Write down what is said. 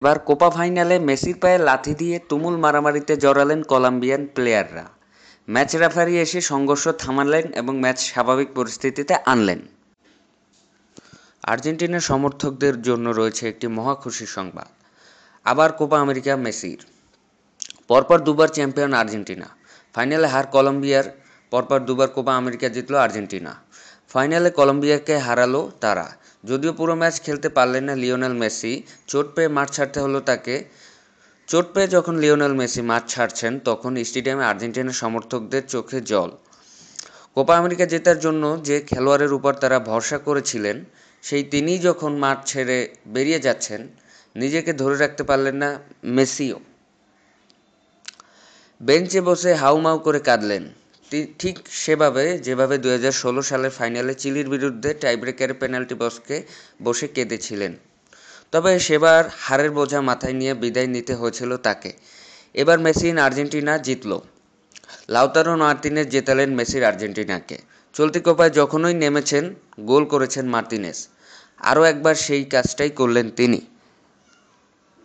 এবার কোপা ফাইনালে মেসির পায়ে লাথি দিয়ে তুমুল মারামারিতে জড়ালেন কলম্বিয়ান প্লেয়াররা। ম্যাচ রেফারি এসে সংঘর্ষ থামালেন এবং ম্যাচ স্বাভাবিক পরিস্থিতিতে আনলেন। আর্জেন্টিনার সমর্থকদের জন্য রয়েছে একটি মহা খুশির সংবাদ। আবার কোপা আমেরিকা মেসির। পরপর দুবার চ্যাম্পিয়ন আর্জেন্টিনা। ফাইনালে হার কলম্বিয়ার। পরপর দুবার কোপা আমেরিকা জিতল আর্জেন্টিনা। ফাইনালে কলম্বিয়াকে হারালো তারা। যদিও পুরো ম্যাচ খেলতে পারলেন না লিওনেল মেসি, চোট পেয়ে মাঠ ছাড়তে হলো তাকে। চোট পেয়ে যখন লিওনেল মেসি মাঠ ছাড়ছেন তখন স্টেডিয়ামে আর্জেন্টিনার সমর্থকদের চোখে জল। কোপা আমেরিকা জেতার জন্য যে খেলোয়াড়ের উপর তারা ভরসা করেছিলেন, সেই তিনিই যখন মাঠ ছেড়ে বেরিয়ে যাচ্ছেন, নিজেকে ধরে রাখতে পারলেন না মেসিও। বেঞ্চে বসে হাউমাউ করে কাঁদলেন, ঠিক সেভাবে যেভাবে 2016 সালের ফাইনালে চিলির বিরুদ্ধে টাইব্রেকারে পেনাল্টি বক্সে বসে কেঁদেছিলেন। তবে সেবার হারের বোঝা মাথায় নিয়ে বিদায় নিতে হয়েছিল তাকে। এবার মেসি আর্জেন্টিনা জিতল। লাউতারো মার্তিনেজ জেতালেন মেসির আর্জেন্টিনাকে। চলতি কোপায় যখনই নেমেছেন গোল করেছেন মার্তিনেজ। আরও একবার সেই কাজটাই করলেন তিনি।